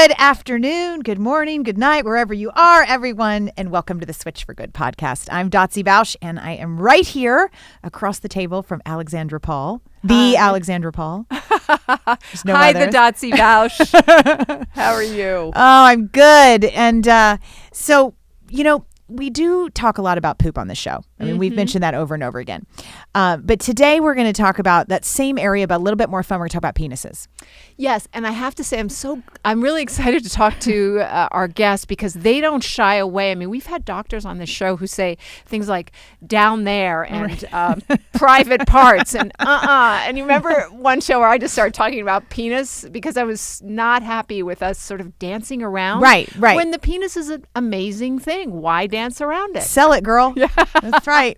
Good afternoon, good morning, good night, wherever you are, everyone, and welcome to the Switch for Good podcast. I'm Dotsie Bausch, and I am right here across the table from Alexandra Paul, the Alexandra Paul. No Hi, the Dotsie Bausch. How are you? Oh, I'm good. And we do talk a lot about poop on the show. I mean, we've mentioned that over and over again. But today we're going to talk about that same area, but a little bit more fun. We're going to talk about penises. Yes, and I have to say I'm really excited to talk to our guests because they don't shy away. I mean, we've had doctors on this show who say things like down there and private parts and And you remember one show where I just started talking about penis because I was not happy with us sort of dancing around. Right. When the penis is an amazing thing. Why dance around it? Sell it, girl. Yeah. That's right.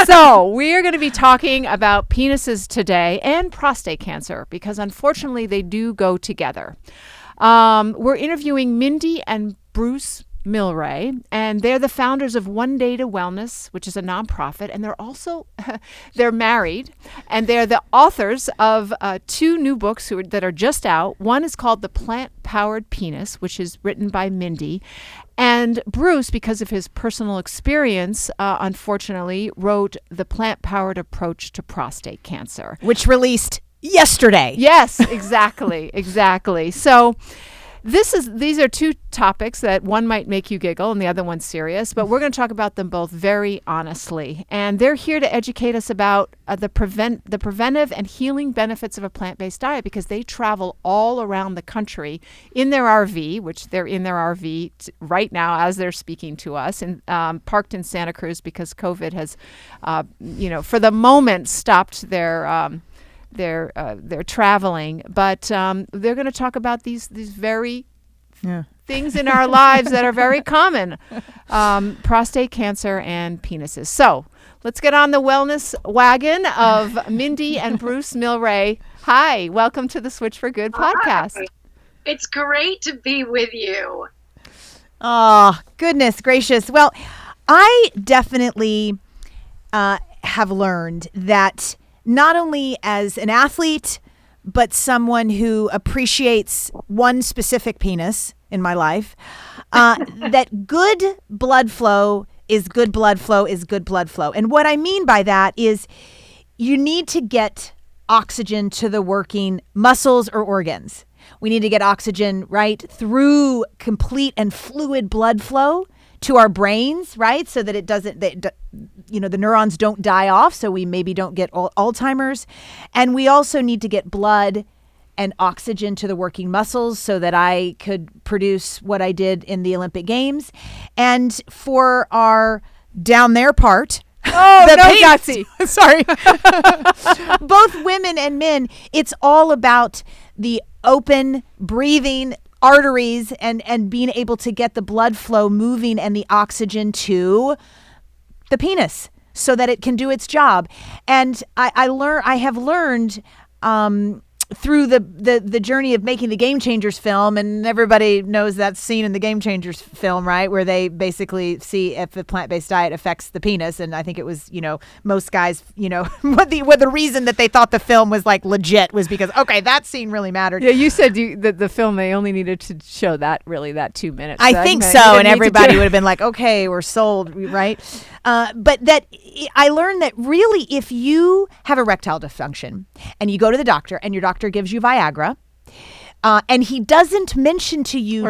So we are going to be talking about penises today and prostate cancer because unfortunately they do go together. We're interviewing Mindy and Bruce Mylrea, and they're the founders of One Day to Wellness, which is a nonprofit, and they're also they're married, and they're the authors of two new books that are just out. One is called The Plant-Powered Penis, which is written by Mindy, and Bruce, because of his personal experience, unfortunately, wrote The Plant-Powered Approach to Prostate Cancer, which released yesterday. Yes, exactly. So these are two topics that one might make you giggle and the other one's serious, but we're going to talk about them both very honestly. And they're here to educate us about the preventive and healing benefits of a plant-based diet because they travel all around the country in their RV, which they're in their RV right now as they're speaking to us, and parked in Santa Cruz because COVID has, for the moment stopped their traveling, but they're going to talk about these very things in our lives that are very common, prostate cancer and penises. So let's get on the wellness wagon of Mindy and Bruce Mylrea. Hi, welcome to the Switch for Good podcast. Hi. It's great to be with you. Oh, goodness gracious. Well, I definitely have learned that not only as an athlete, but someone who appreciates one specific penis in my life, that good blood flow is good blood flow is good blood flow. And what I mean by that is you need to get oxygen to the working muscles or organs. We need to get oxygen right through complete and fluid blood flow to our brains, right? So that it doesn't, the neurons don't die off. So we maybe don't get Alzheimer's. And we also need to get blood and oxygen to the working muscles so that I could produce what I did in the Olympic Games. And for our down there part, Dotsie. Sorry. Both women and men, it's all about the open breathing arteries and being able to get the blood flow moving and the oxygen to the penis so that it can do its job. And I have learned through the journey of making the Game Changers film, and everybody knows that scene in the Game Changers film, right, where they basically see if the plant-based diet affects the penis. And I think it was, most guys, what the reason that they thought the film was like legit was because, okay, that scene really mattered. Yeah, you said that the film, they only needed to show that 2 minutes. I think so, and everybody would have been like, okay, we're sold, right? But that I learned that really if you have erectile dysfunction and you go to the doctor and your doctor gives you Viagra and he doesn't mention to you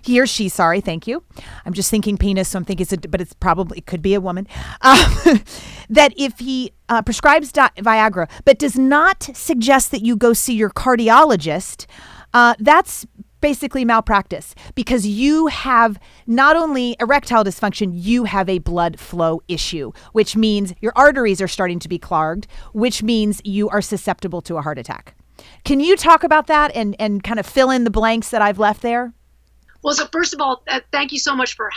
he or she, sorry, thank you. I'm just thinking penis, so I'm thinking but it could be a woman. That if he prescribes Viagra but does not suggest that you go see your cardiologist, that's basically malpractice because you have not only erectile dysfunction, you have a blood flow issue, which means your arteries are starting to be clogged, which means you are susceptible to a heart attack. Can you talk about that and kind of fill in the blanks that I've left there? Well, so first of all, thank you so much for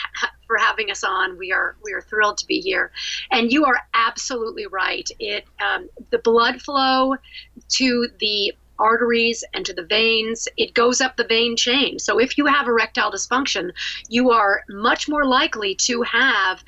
having us on. We are thrilled to be here, and you are absolutely right. The blood flow to the arteries and to the veins, it goes up the vein chain. So if you have erectile dysfunction, you are much more likely to have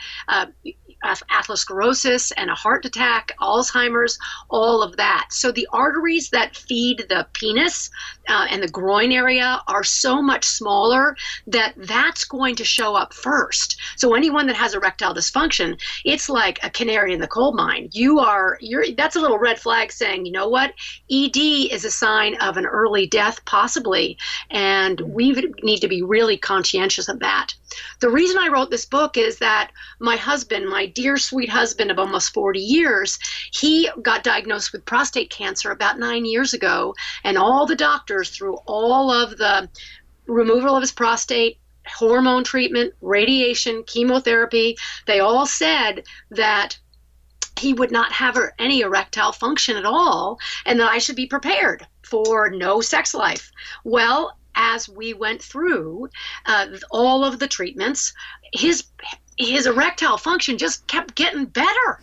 atherosclerosis and a heart attack, Alzheimer's, all of that. So the arteries that feed the penis and the groin area are so much smaller that that's going to show up first. So anyone that has erectile dysfunction, it's like a canary in the coal mine. That's a little red flag saying, you know what, ED is a sign of an early death possibly, and we need to be really conscientious of that. The reason I wrote this book is that my husband, my dear sweet husband of almost 40 years, he got diagnosed with prostate cancer about 9 years ago, and all the doctors, through all of the removal of his prostate, hormone treatment, radiation, chemotherapy, they all said that he would not have any erectile function at all, and that I should be prepared for no sex life. Well, as we went through all of the treatments, his erectile function just kept getting better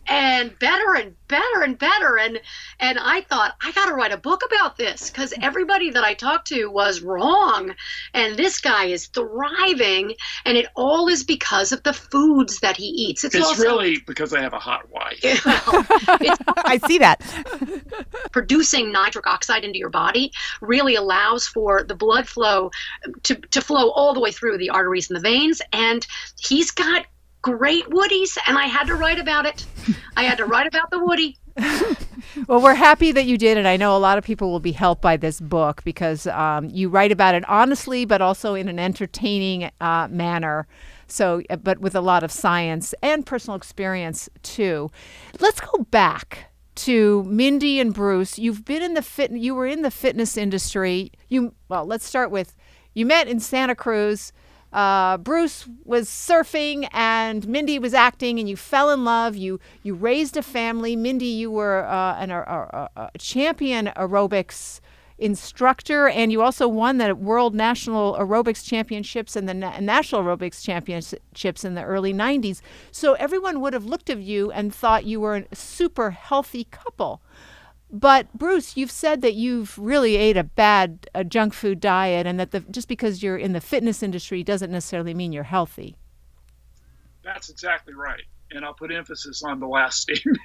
and better and better and better. And I thought, I got to write a book about this, because everybody that I talked to was wrong. And this guy is thriving. And it all is because of the foods that he eats. It's also, really because I have a hot wife. I see that. Producing nitric oxide into your body really allows for the blood flow to flow all the way through the arteries and the veins. And he's got great woodies, and I had to write about it. I had to write about the woody. Well, we're happy that you did, and I know a lot of people will be helped by this book because you write about it honestly, but also in an entertaining manner. So, but with a lot of science and personal experience too. Let's go back to Mindy and Bruce. You've been in you were in the fitness industry. Let's start with, you met in Santa Cruz. Bruce was surfing and Mindy was acting, and you fell in love. You raised a family. Mindy, you were a champion aerobics instructor, and you also won the World National Aerobics Championships and the National Aerobics Championships in the early 90s. So everyone would have looked at you and thought you were a super healthy couple. But Bruce, you've said that you've really ate a junk food diet, and that just because you're in the fitness industry doesn't necessarily mean you're healthy. That's exactly right. And I'll put emphasis on the last statement.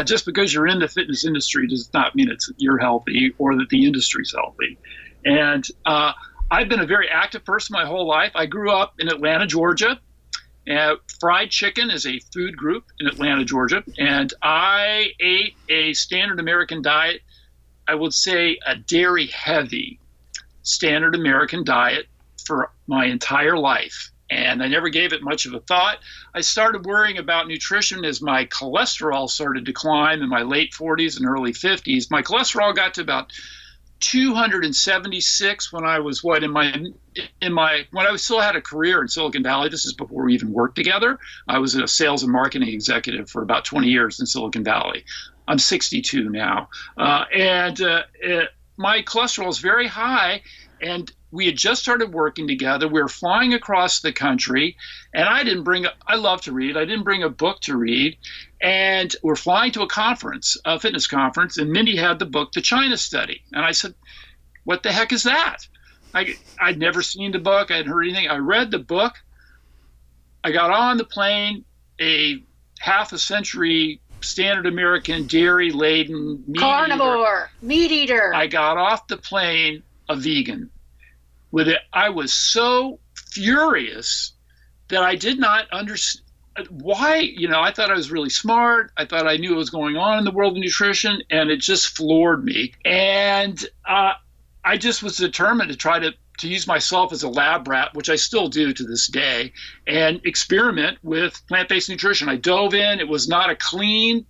Just because you're in the fitness industry does not mean you're healthy or that the industry's healthy. And I've been a very active person my whole life. I grew up in Atlanta, Georgia. Fried chicken is a food group in Atlanta, Georgia, and I ate a standard American diet. I would say a dairy-heavy standard American diet for my entire life, and I never gave it much of a thought. I started worrying about nutrition as my cholesterol started to climb in my late 40s and early 50s. My cholesterol got to about 276 when I was when I still had a career in Silicon Valley. This is before we even worked together. I was a sales and marketing executive for about 20 years in Silicon Valley. I'm 62 now, and my cholesterol is very high. And we had just started working together. We were flying across the country, and I love to read. I didn't bring a book to read. And we're flying to a fitness conference, and Mindy had the book, The China Study. And I said, what the heck is that? I'd never seen the book. I hadn't heard anything. I read the book. I got on the plane, a half a century standard American dairy-laden meat eater. I got off the plane a vegan. With it, I was so furious that I did not understand why. I thought I was really smart. I thought I knew what was going on in the world of nutrition, and it just floored me. And I just was determined to try to use myself as a lab rat, which I still do to this day, and experiment with plant-based nutrition. I dove in. It was not a clean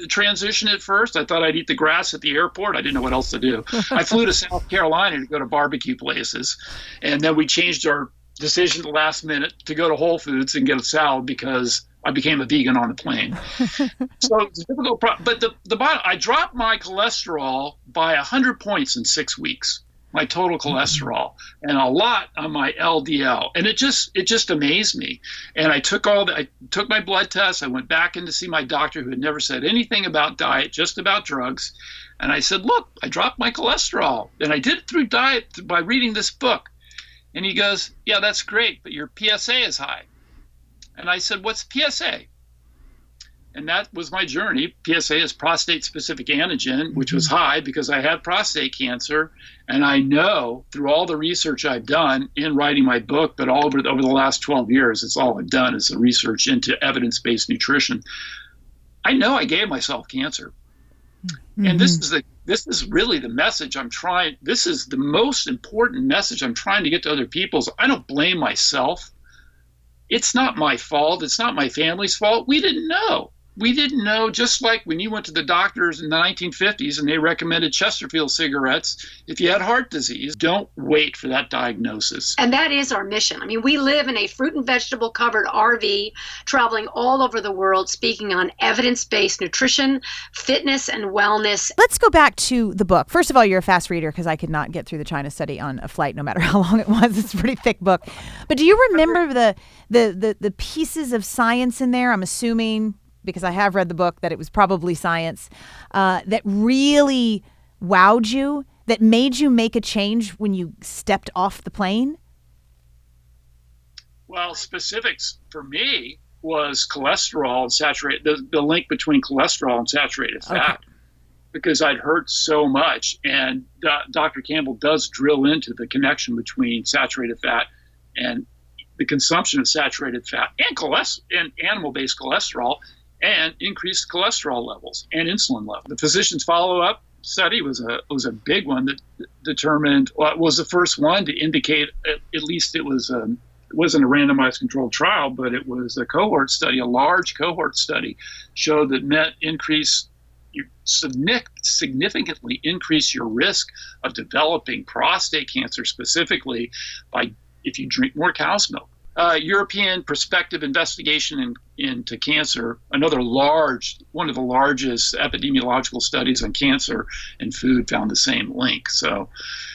transition at first. I thought I'd eat the grass at the airport. I didn't know what else to do. I flew to South Carolina to go to barbecue places, and then we changed our decision at the last minute to go to Whole Foods and get a salad because I became a vegan on the plane. So it's a difficult but the bottom, I dropped my cholesterol by 100 points in 6 weeks, my total cholesterol, and a lot on my LDL. And it just amazed me. And I took my blood tests. I went back in to see my doctor, who had never said anything about diet, just about drugs. And I said, look, I dropped my cholesterol. And I did it through diet by reading this book. And he goes, yeah, that's great, but your PSA is high. And I said, what's PSA? And that was my journey. PSA is prostate-specific antigen, which was high because I had prostate cancer. And I know through all the research I've done in writing my book, but over the last 12 years, it's all I've done is the research into evidence-based nutrition. I know I gave myself cancer. And this is really the message I'm trying. This is the most important message I'm trying to get to other people. I don't blame myself. It's not my fault. It's not my family's fault. We didn't know. We didn't know, just like when you went to the doctors in the 1950s and they recommended Chesterfield cigarettes, if you had heart disease, don't wait for that diagnosis. And that is our mission. I mean, we live in a fruit and vegetable covered RV, traveling all over the world, speaking on evidence-based nutrition, fitness, and wellness. Let's go back to the book. First of all, you're a fast reader because I could not get through the China study on a flight, no matter how long it was. It's a pretty thick book. But do you remember the pieces of science in there? I'm assuming, because I have read the book, that it was probably science, that really wowed you, that made you make a change when you stepped off the plane? Well, specifics for me was cholesterol and saturated, the link between cholesterol and saturated fat, because I'd heard so much. And Dr. Campbell does drill into the connection between saturated fat and the consumption of saturated fat and animal-based cholesterol, and increased cholesterol levels and insulin levels. The physician's follow-up study was a big one that determined, well, it was the first one to indicate, at least it wasn't a randomized controlled trial, but it was a cohort study, a large cohort study, showed that you significantly increase your risk of developing prostate cancer, specifically if you drink more cow's milk. European prospective investigation into cancer, one of the largest epidemiological studies on cancer and food, found the same link. So,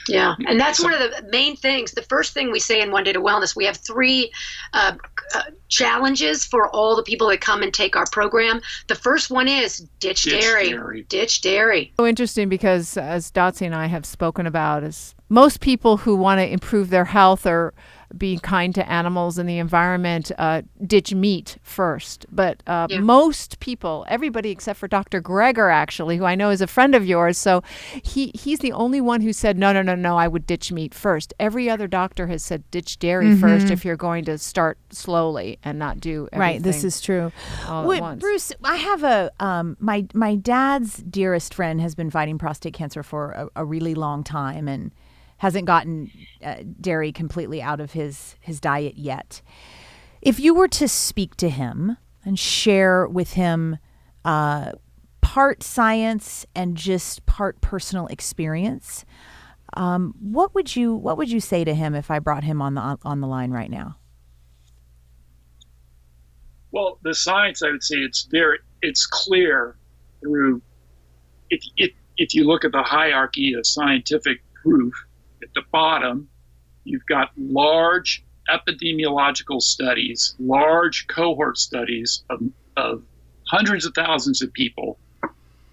yeah, and that's one of the main things. The first thing we say in One Day to Wellness, we have 3 challenges for all the people that come and take our program. The first one is ditch dairy. Ditch dairy. So interesting, because as Dotsie and I have spoken about, is most people who want to improve their health or being kind to animals and the environment, ditch meat first. But most people, everybody except for Dr. Greger, actually, who I know is a friend of yours, so he's the only one who said, no, I would ditch meat first. Every other doctor has said ditch dairy first if you're going to start slowly and not do everything. Right, this is true. All at once. Bruce, I have my dad's dearest friend has been fighting prostate cancer for a really long time and hasn't gotten dairy completely out of his diet yet. If you were to speak to him and share with him part science and just part personal experience, what would you say to him if I brought him on the line right now? Well, the science, I would say it's clear through, if you look at the hierarchy of scientific proof, at the bottom, you've got large epidemiological studies, large cohort studies of hundreds of thousands of people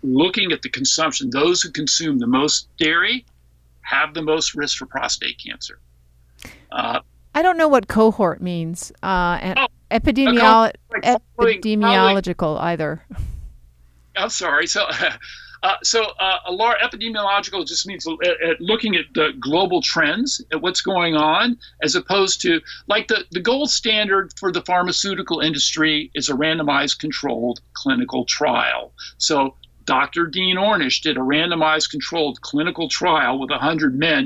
looking at the consumption. Those who consume the most dairy have the most risk for prostate cancer. I don't know what cohort means. Epidemiological either. I'm sorry. So a large epidemiological just means looking at the global trends, at what's going on, as opposed to, like, the gold standard for the pharmaceutical industry is a randomized controlled clinical trial. So Dr. Dean Ornish did a randomized controlled clinical trial with 100 men.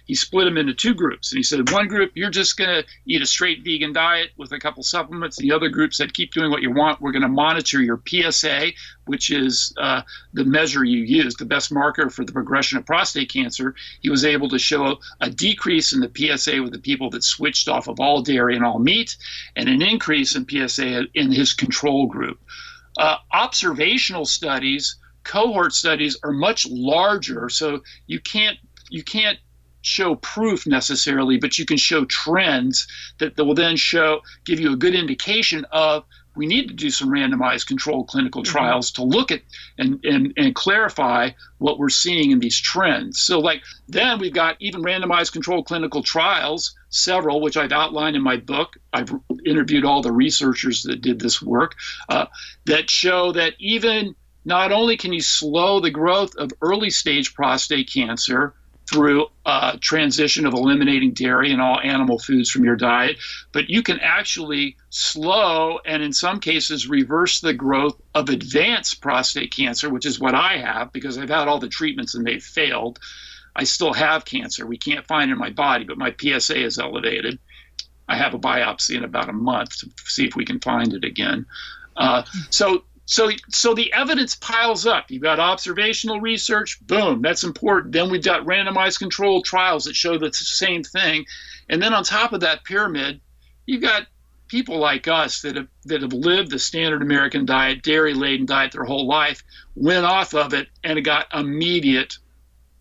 He split them into 2 groups. And he said, one group, you're just going to eat a straight vegan diet with a couple supplements. The other group said, keep doing what you want. We're going to monitor your PSA, which is the measure you use, the best marker for the progression of prostate cancer. He was able to show a decrease in the PSA with the people that switched off of all dairy and all meat, and an increase in PSA in his control group. Observational studies, cohort studies, are much larger, so you can't show proof necessarily, but you can show trends that will then give you a good indication of we need to do some randomized controlled clinical trials to look at and clarify what we're seeing in these trends. So like then we've got even randomized controlled clinical trials, several, which I've outlined in my book. I've interviewed all the researchers that did this work that show that even not only can you slow the growth of early stage prostate cancer through transition of eliminating dairy and all animal foods from your diet, but you can actually slow and in some cases reverse the growth of advanced prostate cancer, which is what I have because I've had all the treatments and they've failed. I still have cancer. We can't find it in my body, but my PSA is elevated. I have a biopsy in about a month to see if we can find it again. So the evidence piles up. You've got observational research, boom, that's important. Then we've got randomized controlled trials that show the same thing. And then on top of that pyramid, you've got people like us that have lived the standard American diet, dairy-laden diet their whole life, went off of it and got immediate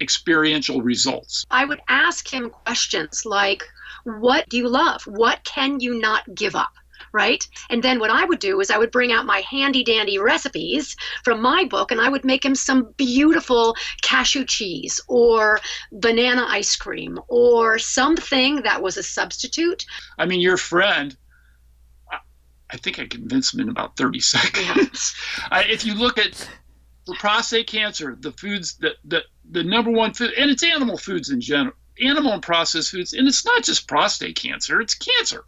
experiential results. I would ask him questions like, what do you love? What can you not give up? Right? And then what I would do is I would bring out my handy dandy recipes from my book and I would make him some beautiful cashew cheese or banana ice cream or something that was a substitute. I mean, your friend, I think I convinced him in about 30 seconds. Yeah. If you look at for prostate cancer, the foods, the number one food, and it's animal foods in general, animal and processed foods, and it's not just prostate cancer, it's cancer.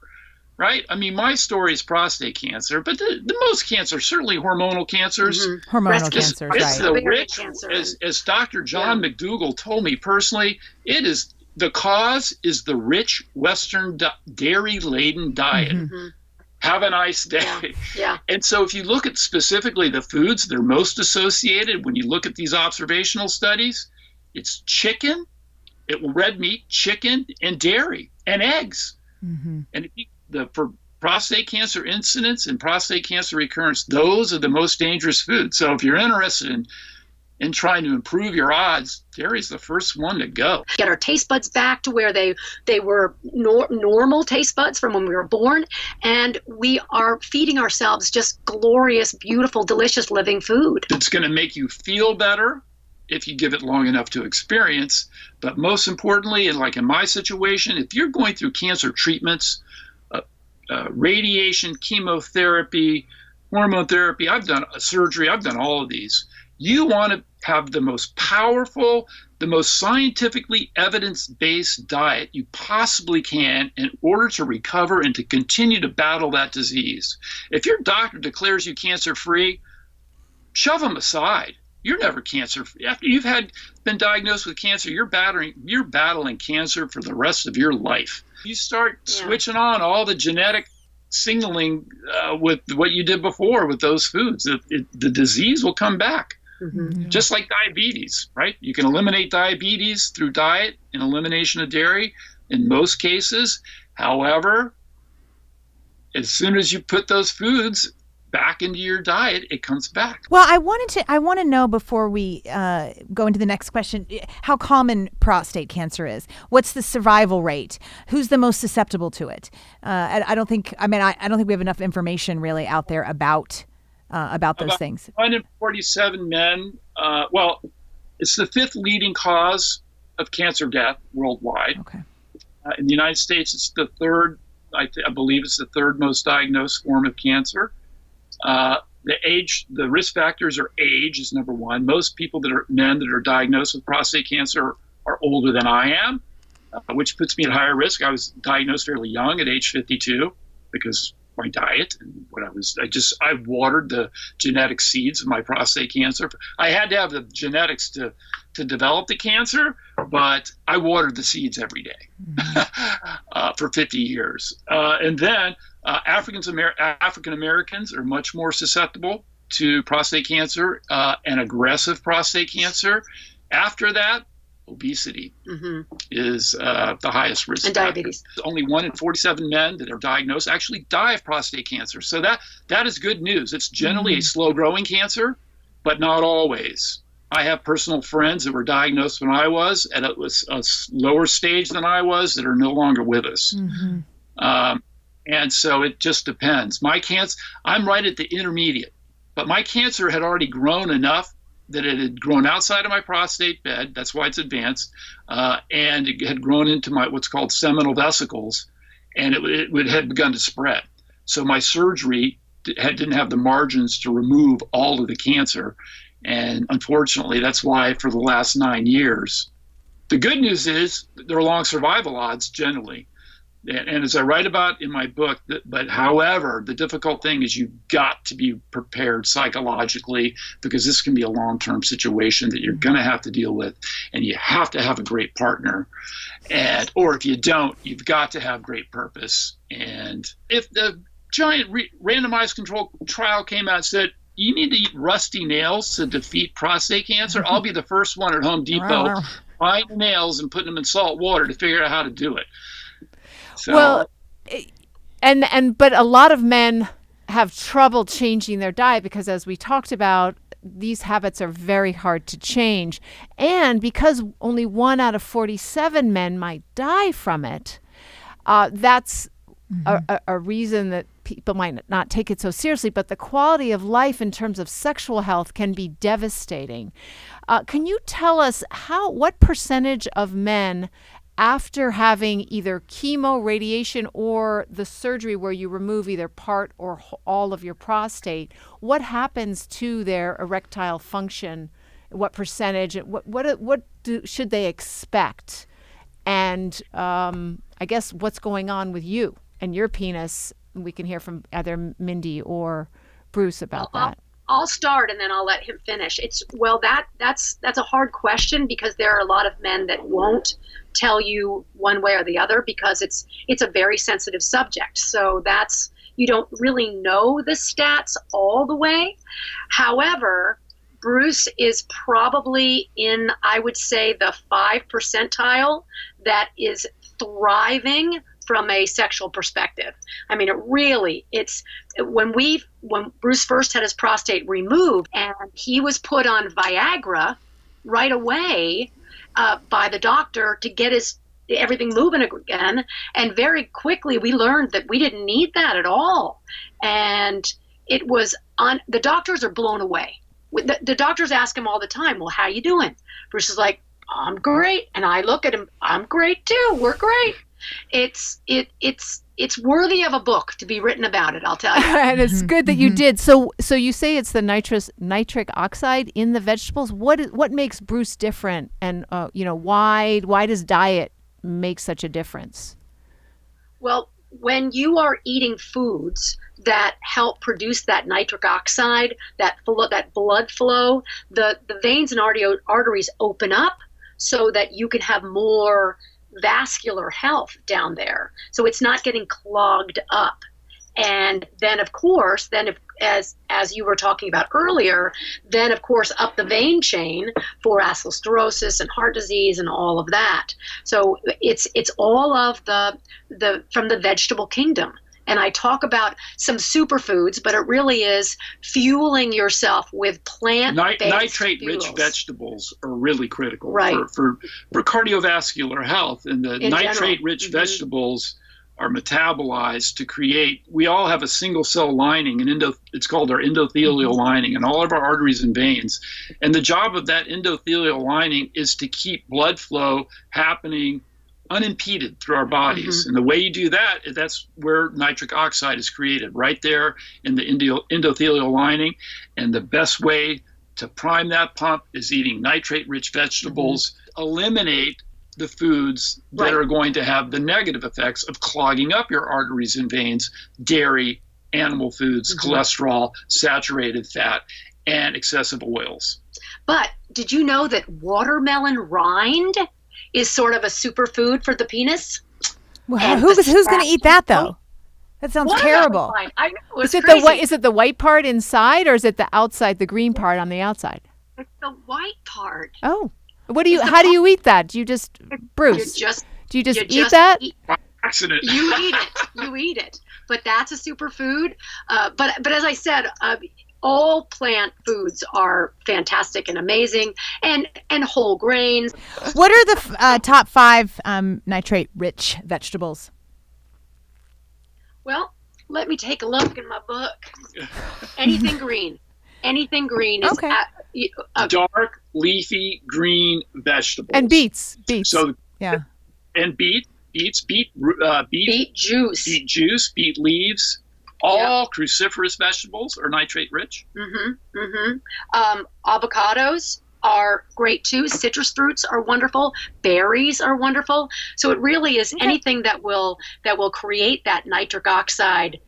Right? I mean, my story is prostate cancer, but the most cancer, certainly hormonal cancers. Mm-hmm. Hormonal cancers, right. It's the rich, as Dr. John McDougall told me personally, the cause is the rich Western dairy-laden diet. Mm-hmm. Have a nice day. Yeah. And so if you look at specifically the foods that are most associated, when you look at these observational studies, it's chicken, red meat, chicken, and dairy, and eggs. Mm-hmm. And for prostate cancer incidence and prostate cancer recurrence, those are the most dangerous foods. So if you're interested in trying to improve your odds, dairy's the first one to go. Get our taste buds back to where they were normal taste buds from when we were born, and we are feeding ourselves just glorious, beautiful, delicious living food. It's going to make you feel better if you give it long enough to experience. But most importantly, and like in my situation, if you're going through cancer treatments, radiation, chemotherapy, hormone therapy, I've done surgery, I've done all of these. You want to have the most powerful, the most scientifically evidence-based diet you possibly can in order to recover and to continue to battle that disease. If your doctor declares you cancer-free, shove them aside. You're never cancer-free. After you've been diagnosed with cancer, you're battling cancer for the rest of your life. You start switching on all the genetic signaling with what you did before with those foods. The disease will come back, just like diabetes, right? You can eliminate diabetes through diet and elimination of dairy in most cases. However, as soon as you put those foods back into your diet, it comes back. Well, I want to know before we go into the next question, how common prostate cancer is. What's the survival rate? Who's the most susceptible to it? I don't think we have enough information really out there about those things. 1 in 47 men. It's the 5th leading cause of cancer death worldwide. Okay. In the United States, it's the 3rd. I believe it's the 3rd most diagnosed form of cancer. The risk factors are age is number one. Most men that are diagnosed with prostate cancer are older than I am, which puts me at higher risk. I was diagnosed fairly young at age 52 because my diet and I watered the genetic seeds of my prostate cancer. I had to have the genetics to develop the cancer, but I watered the seeds every day for 50 years. And then African Americans are much more susceptible to prostate cancer and aggressive prostate cancer. After that, obesity is the highest risk and factor. diabetes. Only 1 in 47 men that are diagnosed actually die of prostate cancer. So that is good news. It's generally a slow-growing cancer, but not always. I have personal friends that were diagnosed when I was at a lower stage than I was that are no longer with us. And so it just depends. My cancer, I'm right at the intermediate, but my cancer had already grown enough that it had grown outside of my prostate bed. That's why it's advanced. And it had grown into my what's called seminal vesicles, and it had begun to spread. So my surgery didn't have the margins to remove all of the cancer. And unfortunately, that's why for the last 9 years, the good news is there are long survival odds generally. And as I write about in my book, but however, the difficult thing is you've got to be prepared psychologically, because this can be a long-term situation that you're going to have to deal with, and you have to have a great partner. Or if you don't, you've got to have great purpose. And if the giant randomized control trial came out and said, you need to eat rusty nails to defeat prostate cancer, I'll be the first one at Home Depot buying nails and putting them in salt water to figure out how to do it. So, well, but a lot of men have trouble changing their diet because, as we talked about, these habits are very hard to change. And because only 1 out of 47 men might die from it, that's a reason that people might not take it so seriously. But the quality of life in terms of sexual health can be devastating. Can you tell us what percentage of men, after having either chemo, radiation, or the surgery where you remove either part or all of your prostate, what happens to their erectile function? What percentage? Should they expect? And I guess what's going on with you and your penis? We can hear from either Mindy or Bruce about that. I'll start and then I'll let him finish. That's a hard question, because there are a lot of men that won't tell you one way or the other, because it's a very sensitive subject. So you don't really know the stats all the way. However, Bruce is probably in, I would say, the 5 percentile that is thriving from a sexual perspective. I mean, when Bruce first had his prostate removed and he was put on Viagra right away by the doctor to get everything moving again. And very quickly we learned that we didn't need that at all. And the doctors are blown away. The doctors ask him all the time, well, how you doing? Bruce is like, I'm great. And I look at him, I'm great too. We're great. It's worthy of a book to be written about it, I'll tell you. And it's good that you did. So you say it's the nitric oxide in the vegetables. What makes Bruce different? And why does diet make such a difference? Well, when you are eating foods that help produce that nitric oxide, that blood flow, the veins and arteries open up so that you can have more vascular health down there. So it's not getting clogged up. And then, of course, as you were talking about earlier, then, of course, up the vein chain for atherosclerosis and heart disease and all of that. So it's all of from the vegetable kingdom. And I talk about some superfoods, but it really is fueling yourself with plant-based nitrate-rich vegetables are really critical for cardiovascular health. And the nitrate-rich vegetables are metabolized to create. We all have a single-cell lining, it's called our endothelial lining, and all of our arteries and veins. And the job of that endothelial lining is to keep blood flow happening unimpeded through our bodies. And the way you do that, that's where nitric oxide is created, right there in the endothelial lining. And the best way to prime that pump is eating nitrate-rich vegetables. Eliminate the foods that are going to have the negative effects of clogging up your arteries and veins: dairy, animal foods, cholesterol, saturated fat, and excessive oils. But did you know that watermelon rind is sort of a superfood for the penis? Well, who's going to eat that, though? That sounds terrible. I know, is it the white part inside, or is it the outside, the green part on the outside? It's the white part. Oh, how do you eat that? Do you just, Bruce? Do you just eat that? Accident. You eat it. But that's a superfood. But as I said, all plant foods are fantastic and amazing, and whole grains. What are the top 5 nitrate-rich vegetables? Well, let me take a look in my book. Anything green. Anything green is Okay. Dark, leafy, green vegetables. And beets. So, Yeah. and beets, beet juice. beet juice, beet leaves, all cruciferous vegetables or nitrate rich. Avocados are great too. Citrus fruits are wonderful. Berries are wonderful. So it really is anything that will create that nitric oxide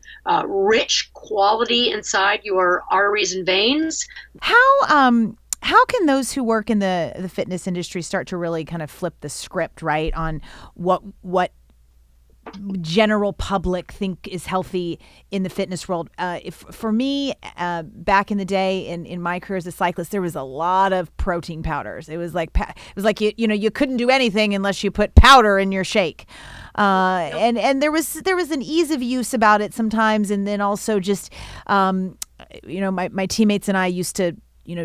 rich quality inside your arteries and veins. How can those who work in the fitness industry start to really kind of flip the script, right, on what general public think is healthy in the fitness world? For me, back in the day in my career as a cyclist, there was a lot of protein powders. It was like you couldn't do anything unless you put powder in your shake. And there was an ease of use about it sometimes, and then also just my teammates and I used to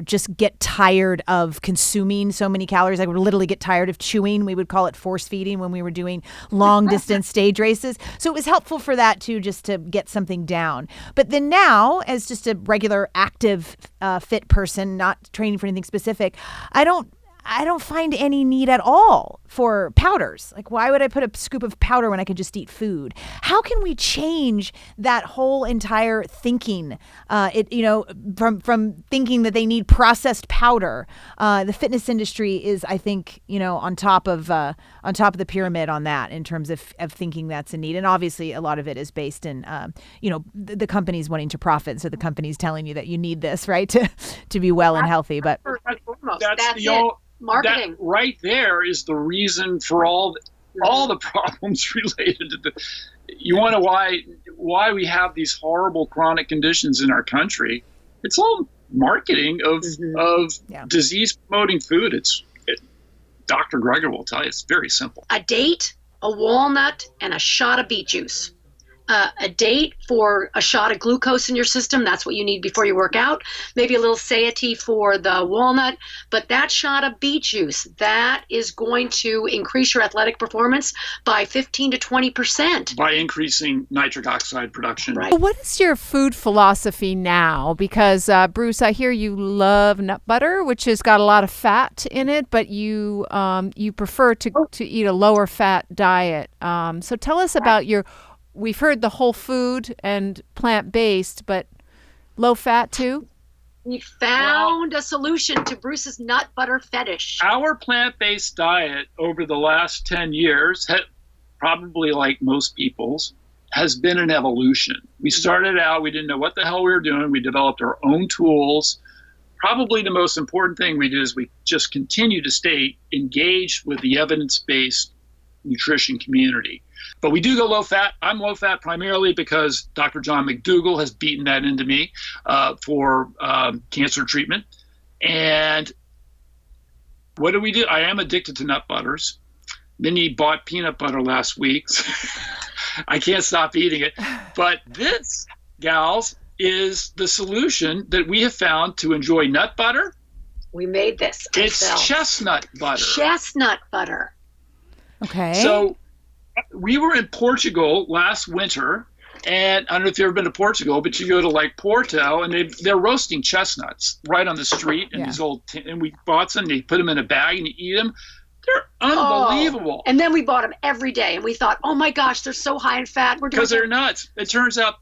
just get tired of consuming so many calories. I would literally get tired of chewing. We would call it force feeding when we were doing long distance stage races. So it was helpful for that too, just to get something down. But then now, as just a regular active fit person, not training for anything specific, I don't find any need at all for powders. Like, why would I put a scoop of powder when I could just eat food? How can we change that whole entire thinking? From thinking that they need processed powder. The fitness industry is, I think, on top of the pyramid on that in terms of thinking that's a need. And obviously, a lot of it is based in, the companies wanting to profit. So the company's telling you that you need this, right, to be well and healthy. But that's it. Marketing. That right there is the reason for all the problems related to the. You want to why we have these horrible chronic conditions in our country? It's all marketing of disease promoting food. Dr. Greger will tell you it's very simple. A date, a walnut, and a shot of beet juice. A date for a shot of glucose in your system. That's what you need before you work out. Maybe a little satiety for the walnut. But that shot of beet juice, that is going to increase your athletic performance by 15 to 20%. By increasing nitric oxide production. Right. What is your food philosophy now? Because, Bruce, I hear you love nut butter, which has got a lot of fat in it, but you prefer to eat a lower fat diet. So tell us about we've heard the whole food and plant-based, but low fat too? We found a solution to Bruce's nut butter fetish. Our plant-based diet over the last 10 years, probably like most people's, has been an evolution. We started out, we didn't know what the hell we were doing. We developed our own tools. Probably the most important thing we did is we just continue to stay engaged with the evidence-based nutrition community. But we do go low fat. I'm low fat primarily because Dr. John McDougall has beaten that into me for cancer treatment. And what do we do? I am addicted to nut butters. Mindy bought peanut butter last week. I can't stop eating it. But this, gals, is the solution that we have found to enjoy nut butter. We made this ourselves. It's chestnut butter. Chestnut butter. Okay. So we were in Portugal last winter, and I don't know if you've ever been to Portugal, but you go to like Porto, and they're roasting chestnuts right on the street, and these and we bought some. They put them in a bag, and you eat them. They're unbelievable. And then we bought them every day, and we thought, oh my gosh, they're so high in fat. Because they're nuts. It turns out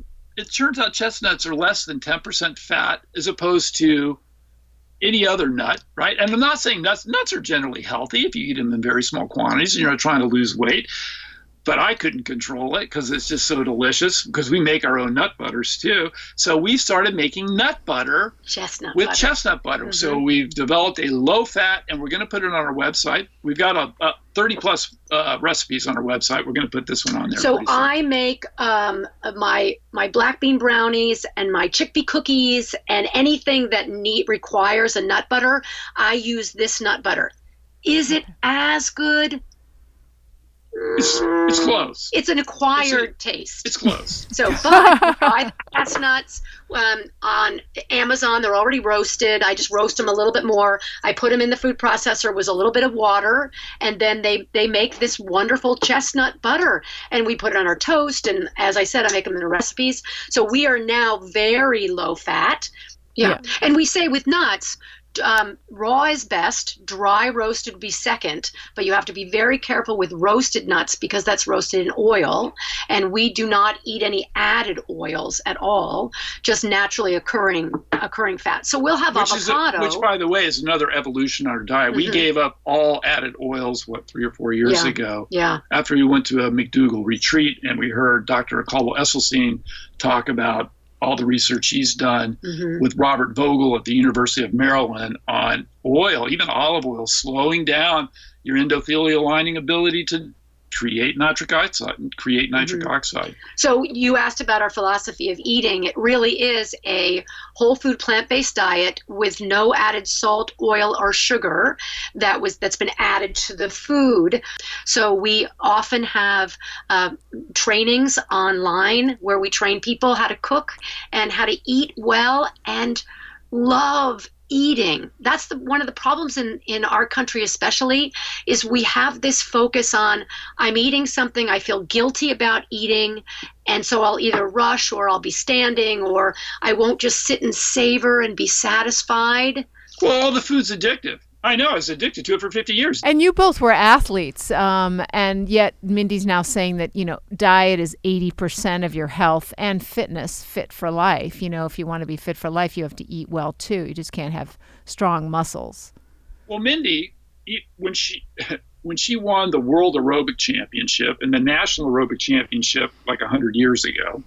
chestnuts are less than 10% fat, as opposed to any other nut, right? And I'm not saying nuts are generally healthy if you eat them in very small quantities and you're trying to lose weight. But I couldn't control it because it's just so delicious, because we make our own nut butters too. So we started making nut butter with chestnut butter. Mm-hmm. So we've developed a low fat, and we're going to put it on our website. We've got a 30 plus recipes on our website. We're going to put this one on there. So I make my black bean brownies and my chickpea cookies and anything that requires a nut butter. I use this nut butter. Is it as good? It's close. It's an acquired taste. It's close. So, but you buy the chestnuts on Amazon. They're already roasted. I just roast them a little bit more. I put them in the food processor with a little bit of water, and then they make this wonderful chestnut butter. And we put it on our toast. And as I said, I make them in the recipes. So we are now very low fat. Yeah. And we say with nuts, raw is best, dry roasted would be second, but you have to be very careful with roasted nuts because that's roasted in oil, and we do not eat any added oils at all, just naturally occurring fat. So we'll have avocado. Which, by the way, is another evolution in our diet. We gave up all added oils, 3 or 4 years ago. Yeah. After we went to a McDougall retreat and we heard Dr. Caldwell Esselstyn talk about all the research he's done with Robert Vogel at the University of Maryland on oil, even olive oil, slowing down your endothelial lining ability to create nitric oxide. So you asked about our philosophy of eating. It really is a whole food plant-based diet with no added salt, oil, or sugar that's been added to the food. So we often have trainings online where we train people how to cook and how to eat well and love eating. That's one of the problems in our country especially, is we have this focus on, I'm eating something, I feel guilty about eating, and so I'll either rush or I'll be standing, or I won't just sit and savor and be satisfied. Well, all the food's addictive. I know, I was addicted to it for 50 years. And you both were athletes, and yet Mindy's now saying that, diet is 80% of your health and fitness, fit for life. If you want to be fit for life, you have to eat well too. You just can't have strong muscles. Well, Mindy, when she won the World Aerobic Championship and the National Aerobic Championship like 100 years ago,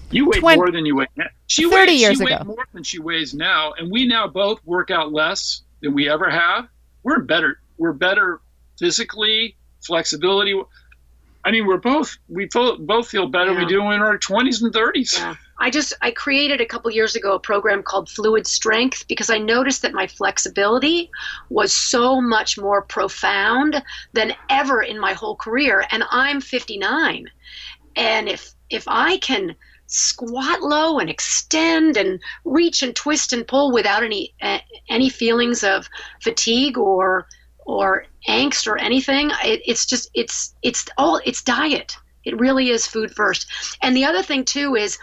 you weighed more than you weigh now. She 30 weighed, years she ago. weighed more than she weighs now, and we now both work out less than we ever have. We're better physically, flexibility. I mean, we both feel better than we do in our 20s and 30s. Yeah. I created a couple years ago a program called Fluid Strength because I noticed that my flexibility was so much more profound than ever in my whole career. And I'm 59. And if I can squat low and extend and reach and twist and pull without any feelings of fatigue or angst or anything, it's diet. It really is food first. And the other thing too is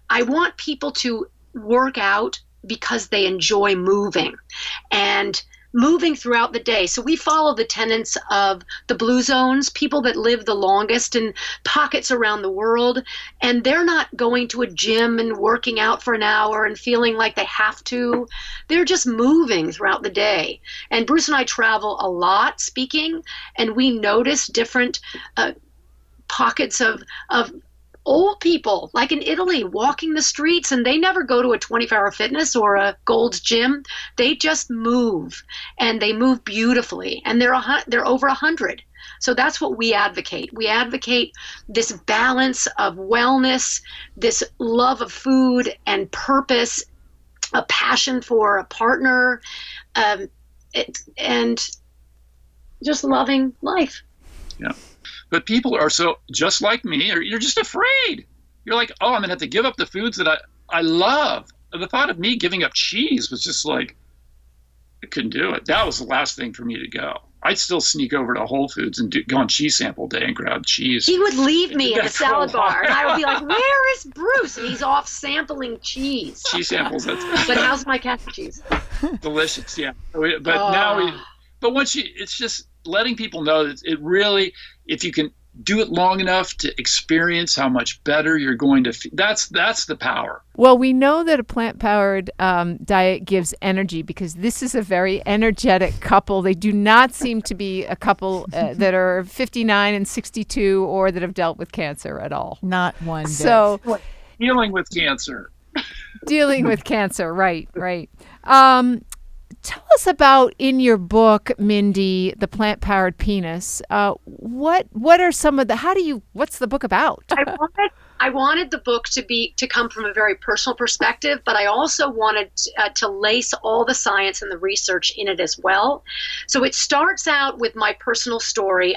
I want people to work out because they enjoy moving and moving throughout the day. So we follow the tenets of the blue zones, people that live the longest in pockets around the world, and they're not going to a gym and working out for an hour and feeling like they have to. They're just moving throughout the day. And Bruce and I travel a lot speaking, and we notice different pockets of old people, like in Italy, walking the streets, and they never go to a 24-hour fitness or a Gold's Gym. They just move, and they move beautifully, and they're over 100. So that's what we advocate. We advocate this balance of wellness, this love of food and purpose, a passion for a partner, and just loving life. Yeah. But people are so, just like me, or you're just afraid. You're like, oh, I'm going to have to give up the foods that I love. The thought of me giving up cheese was just like, I couldn't do it. That was the last thing for me to go. I'd still sneak over to Whole Foods and go on cheese sample day and grab cheese. He would leave me in the salad bar, and I would be like, where is Bruce? And he's off sampling cheese. Cheese samples. But how's my cashew cheese? Delicious, yeah. But once it's just letting people know that it really, if you can do it long enough to experience how much better you're going to feel, that's the power. Well, we know that a plant-powered diet gives energy because this is a very energetic couple. They do not seem to be a couple that are 59 and 62 or that have dealt with cancer at all. Not one bit. So, dealing with cancer. Dealing with cancer, right. Tell us about, in your book, Mindy, The Plant-Powered Penis. What are some of what's the book about? I wanted the book to come from a very personal perspective, but I also wanted to lace all the science and the research in it as well. So it starts out with my personal story.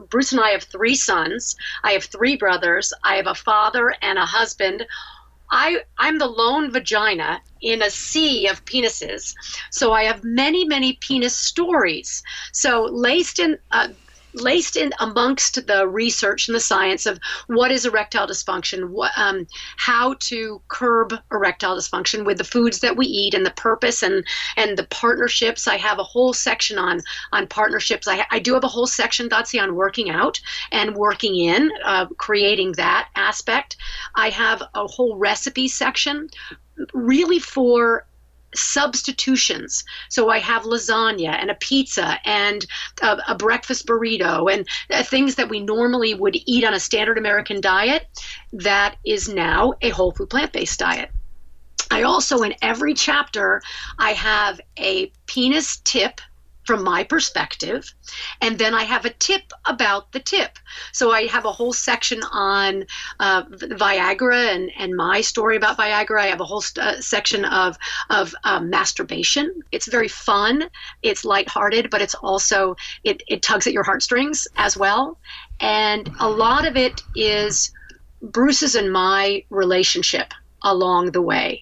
Bruce and I have 3 sons. I have 3 brothers. I have a father and a husband. I'm the lone vagina in a sea of penises. So I have many, many penis stories. So laced in amongst the research and the science of what is erectile dysfunction, how to curb erectile dysfunction with the foods that we eat and the purpose and the partnerships. I have a whole section on partnerships. I do have a whole section, Dotsie, on working out and working in, creating that aspect. I have a whole recipe section really for substitutions. So I have lasagna and a pizza and a breakfast burrito and things that we normally would eat on a standard American diet that is now a whole food plant-based diet. I also, in every chapter, I have a penis tip from my perspective, and then I have a tip about the tip. So I have a whole section on Viagra and my story about Viagra. I have a whole section of masturbation. It's very fun. It's lighthearted, but it's also, it tugs at your heartstrings as well. And a lot of it is Bruce's and my relationship along the way.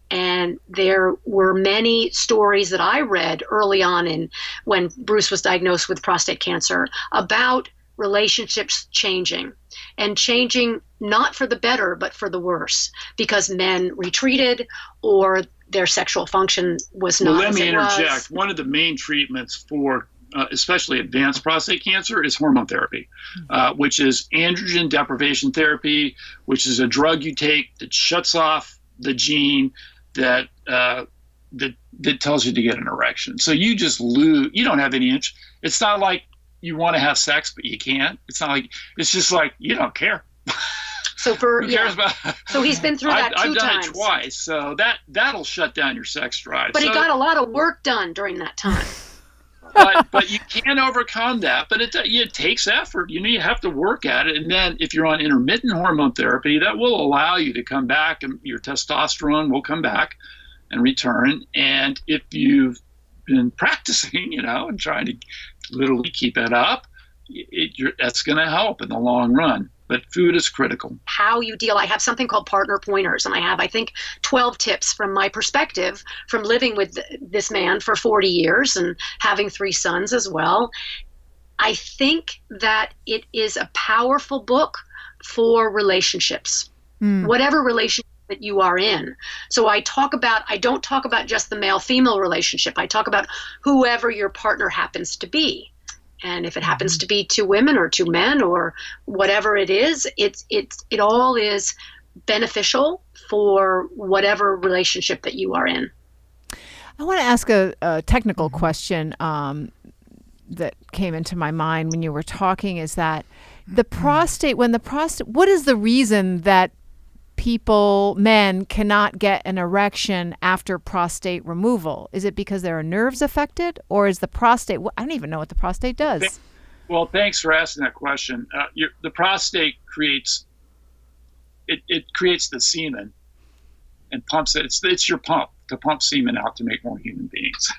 And there were many stories that I read early on when Bruce was diagnosed with prostate cancer about relationships changing and changing not for the better, but for the worse, because men retreated or their sexual function was not. Well, let as me it interject. was. One of the main treatments for especially advanced prostate cancer is hormone therapy, which is androgen deprivation therapy, which is a drug you take that shuts off the gene that tells you to get an erection. So you just lose. You don't have any interest. It's not like you want to have sex, but you can't. It's not like, it's just like you don't care. So Who cares about? So he's been through that I've two done times. It twice, so that'll shut down your sex drive. But so, he got a lot of work done during that time. but you can overcome that. But it takes effort. You have to work at it. And then if you're on intermittent hormone therapy, that will allow you to come back, and your testosterone will come back and return. And if you've been practicing, and trying to literally keep it up, that's going to help in the long run. But food is critical. How you deal. I have something called partner pointers, and I have, I think, 12 tips from my perspective from living with this man for 40 years and having 3 sons as well. I think that it is a powerful book for relationships, whatever relationship that you are in. So I don't talk about just the male-female relationship. I talk about whoever your partner happens to be. And if it happens to be 2 women or 2 men or whatever it is, it all is beneficial for whatever relationship that you are in. I want to ask a technical question that came into my mind when you were talking, is that what is the reason that men cannot get an erection after prostate removal? Is it because there are nerves affected, or is the prostate, I don't even know what the prostate does. Well, thanks for asking that question. The prostate creates the semen and pumps it. It's your pump to pump semen out to make more human beings.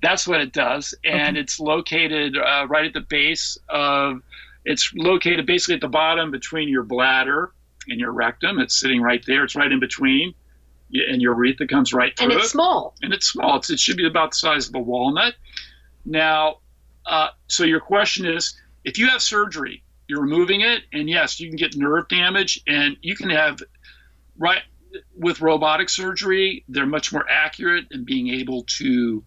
That's what it does. And It's located right at the base it's located basically at the bottom between your bladder and your rectum. It's sitting right there. It's right in between, and your urethra comes right through it. And it's small. It should be about the size of a walnut. Now, so your question is, if you have surgery, you're removing it, and yes, you can get nerve damage, and you can have, with robotic surgery, they're much more accurate in being able to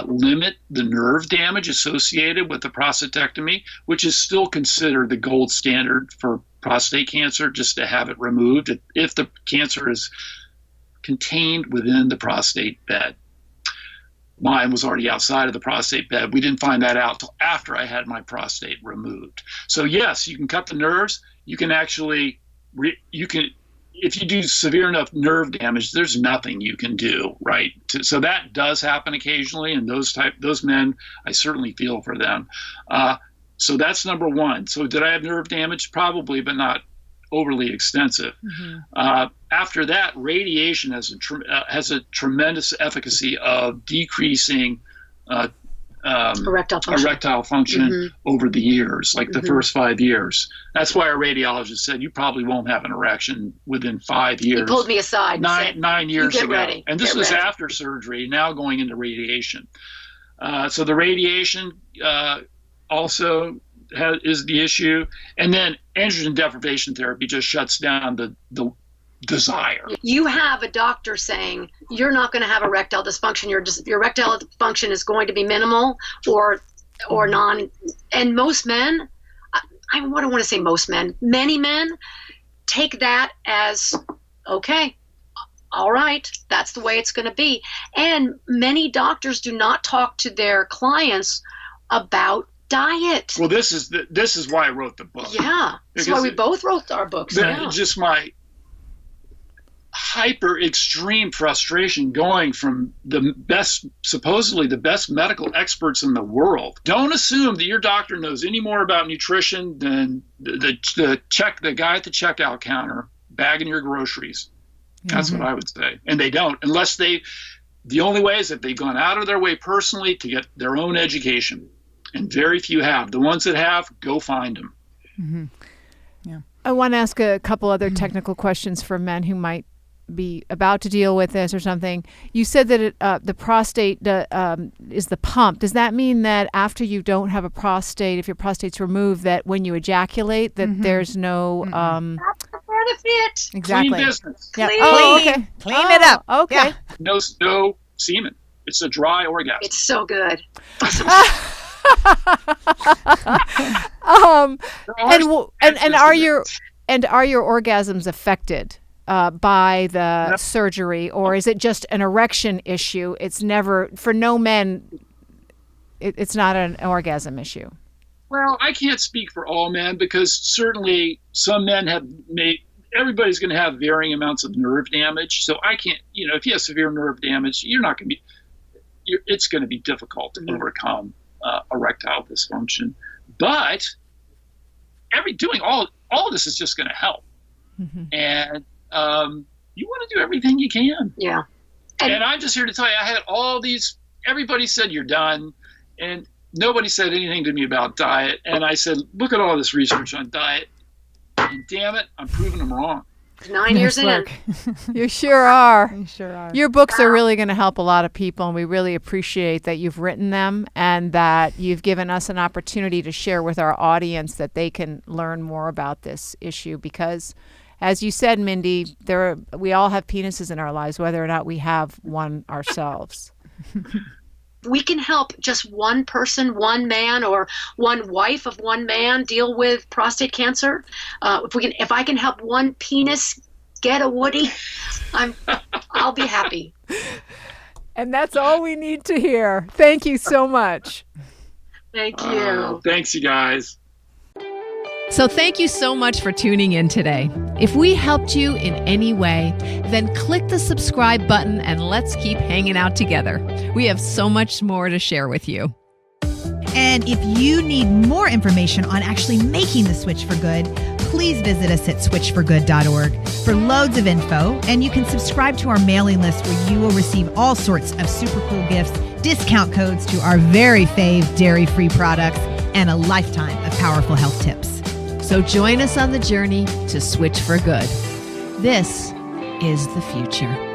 limit the nerve damage associated with the prostatectomy, which is still considered the gold standard for prostate cancer, just to have it removed if the cancer is contained within the prostate bed. Mine was already outside of the prostate bed. We didn't find that out till after I had my prostate removed. So yes, you can cut the nerves. You can actually, if you do severe enough nerve damage, there's nothing you can do, right? So that does happen occasionally, and those men, I certainly feel for them. So that's number one. So did I have nerve damage? Probably, but not overly extensive. After that, radiation has a tremendous efficacy of decreasing erectile function over the years, like the first 5 years. That's why our radiologist said you probably won't have an erection within 5 years. He pulled me aside. Nine years ago. Ready. And this was after surgery, now going into radiation. So the radiation also is the issue. And then androgen deprivation therapy just shuts down the desire. You have a doctor saying you're not going to have erectile dysfunction. Your erectile dysfunction is going to be minimal or non. And most men, I don't want to say most men, many men take that as, okay, all right, that's the way it's going to be. And many doctors do not talk to their clients about diet. Well, this is why I wrote the book. Yeah, that's why we both wrote our books. Just my hyper extreme frustration going from supposedly the best medical experts in the world. Don't assume that your doctor knows any more about nutrition than the guy at the checkout counter bagging your groceries. That's what I would say. And they don't, unless the only way is that they've gone out of their way personally to get their own education. And very few have. The ones that have, go find them. Yeah. I want to ask a couple other technical questions for men who might be about to deal with this or something. You said that the prostate is the pump. Does that mean that after you don't have a prostate, if your prostate's removed, that when you ejaculate, that there's no... That's the benefit. Exactly. Clean business. Yeah. Clean. Oh, okay. Clean it up. Okay. Yeah. No semen. It's a dry orgasm. It's so good. And are your orgasms affected by the surgery, or is it just an erection issue? It's never, for no men, it's not an orgasm issue. Well, I can't speak for all men, because certainly some men everybody's going to have varying amounts of nerve damage. So I can't, if you have severe nerve damage, it's going to be difficult to overcome erectile dysfunction. But doing all of this is just going to help. And you want to do everything you can. Yeah. And I'm just here to tell you, I had all these, everybody said you're done, and nobody said anything to me about diet. And I said, look at all this research on diet, and damn it, I'm proving them wrong. 9 years in. You sure are. You sure are. Your books are really going to help a lot of people, and we really appreciate that you've written them and that you've given us an opportunity to share with our audience that they can learn more about this issue, because as you said, Mindy, we all have penises in our lives, whether or not we have one ourselves. We can help just one person, one man, or one wife of one man deal with prostate cancer. If I can help one penis get a Woody, I'll be happy. And that's all we need to hear. Thank you so much. Thank you. Thanks, you guys. So thank you so much for tuning in today. If we helped you in any way, then click the subscribe button and let's keep hanging out together. We have so much more to share with you. And if you need more information on actually making the switch for good, please visit us at switchforgood.org for loads of info. And you can subscribe to our mailing list where you will receive all sorts of super cool gifts, discount codes to our very fave dairy-free products, and a lifetime of powerful health tips. So join us on the journey to switch for good. This is the future.